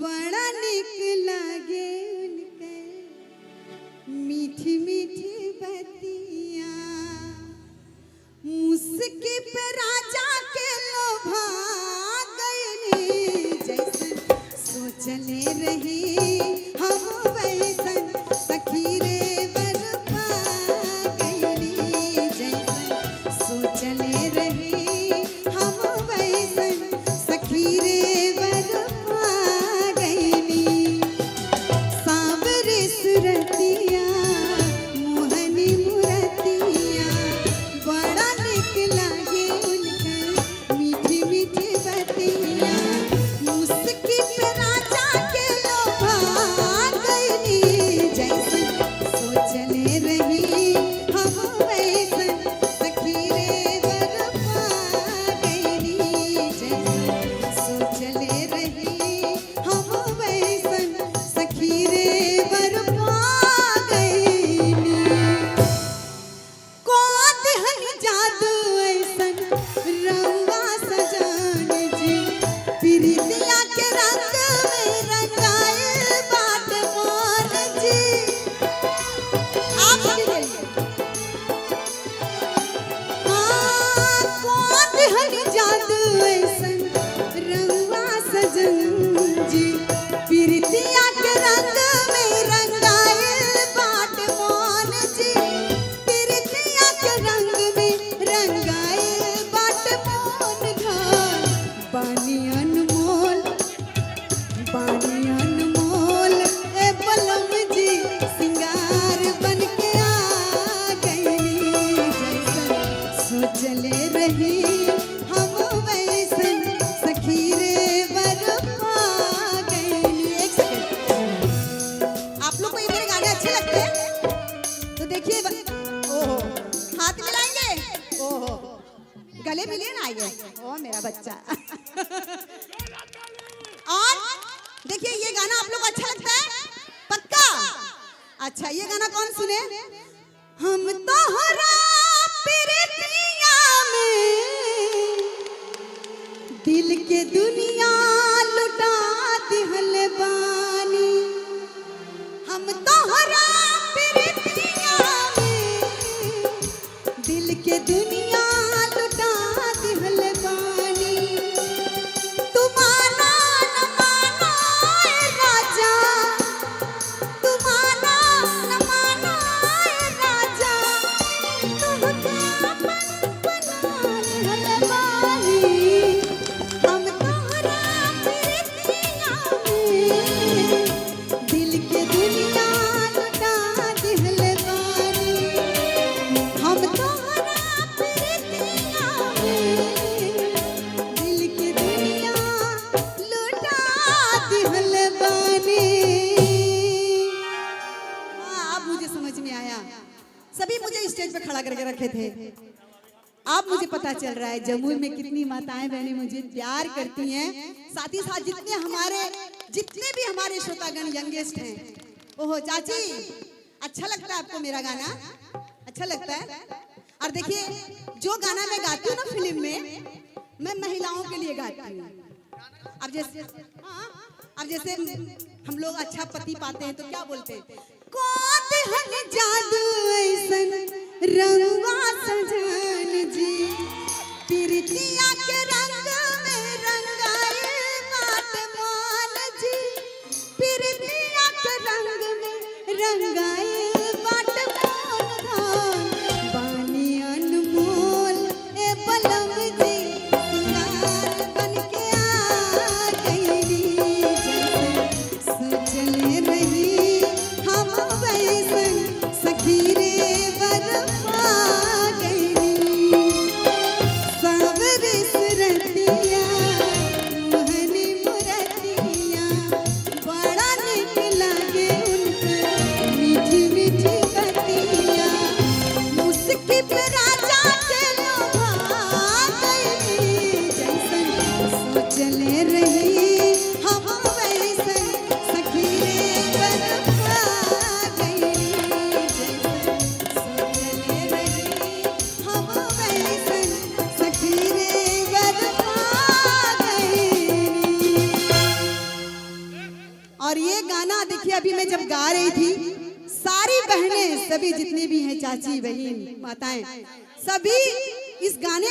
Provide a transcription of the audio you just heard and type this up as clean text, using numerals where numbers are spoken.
बड़ा निक लागे उनके मीठी मीठी बतिया, मुस्की पे राजा के लोभा गईली, जैसन सोचले रही हम वैसन सखी रे बरपा गईली, जैसन सोचले रही हम वैसन सखी रे बरपा गईली। सांवरे सुरतिया मोहनी मूरतिया, बड़ा निक लागे उनके मीठी मीठी बतिया, मुस्की पे राजा के लोभा गईली, जैसन सोचले रही हम वैसन सखी रे बरपा गईली, जैसन सोचले रही हम वैसन सखी रे बरपा गईली। कौन हन जादू ऐसन रंगा सजान जी, प्रीतिया के रंग में रंगाए बाट मान जी। आप भी गइए। हाँ, कौन हन जादू ऐसन रंगा सजन जी, प्रीतिया के रंग में रंगाए बाट मान जी, प्रीतिया के रंग में रंगाए बाट मान धान। पानी अनमोल ए बलम जी, सिंगार बन के आ गईली, जैसन सोचले रही हम वैसन सखी रे बरपा गईली। एक सेकंड, आप लोग को ये मेरे गाने अच्छे लगते हैं तो देखिए ओहो, हाथ मिलाएंगे, ओहो, गले मिलिए ना, आइए, ओ मेरा बच्चा। और देखिए ये गाना आप लोग को अच्छा लगता है पक्का? अच्छा, ये गाना कौन सुने? हम तोहरा प्रीतिया में दिल के दुनिया लुटा दिहल बानी, हम तोहरा प्रीतिया में दिल के दुनिया लुटा दिहल बानी। तू माना न माना ए राजा, तू माना न माना ए राजा, तुहके अपन बना दिहल बानी, हम तोहरा प्रीतिया में दिल के दुनिया लुटा दिहल बानी, हम तोहरा प्रीतिया में दिल के दुनिया लुटा दिहल बानी। हाँ, अब मुझे समझ में आया। सभी मुझे स्टेज पे खड़ा करके रखे थे, अब मुझे पता चल रहा है जमुई में कितनी माताएं बहनें मुझे प्यार करती हैं। साथ ही साथ जितने भी हमारे श्रोतागण यंगेस्ट हैं। ओहो चाची, अच्छा लगता है आपको मेरा गाना? अच्छा लगता है? और देखिए, जो गाना मैं गाती हूँ ना फिल्म में, मैं महिलाओं के लिए गाती हूँ। अब जैसे हम लोग अच्छा पति पाते हैं तो क्या बोलते हैं? कौन हन जादू ऐसन रंगा सजन जी, प्रीतिया के रंग में रंगाए बाट मान जी, प्रीतिया के रंग में रंगाए बाट मान धान। पानी अनमोल ए बलम जी, सिंगार बन के आ गईली, जैसन सोचले रही हम वैसन सखी रे बरपा गईली। सांवरे सुरतिया मोहनी मूरतिया, बड़ा निक लागे उनके मीठी मीठी बतिया, मुस्की पे राजा के लोभा गईली, जैसन सोचले रही हम वैसन सखी रे बरपा गईली, जैसन सोचले रही हम वैसन सखी रे बरपा गईली। और ये गाना देखिए अभी मैं जब गा रही थी, सारी बहनें, सभी जितनी भी हैं, चाची बहन माताएं, सभी इस गाने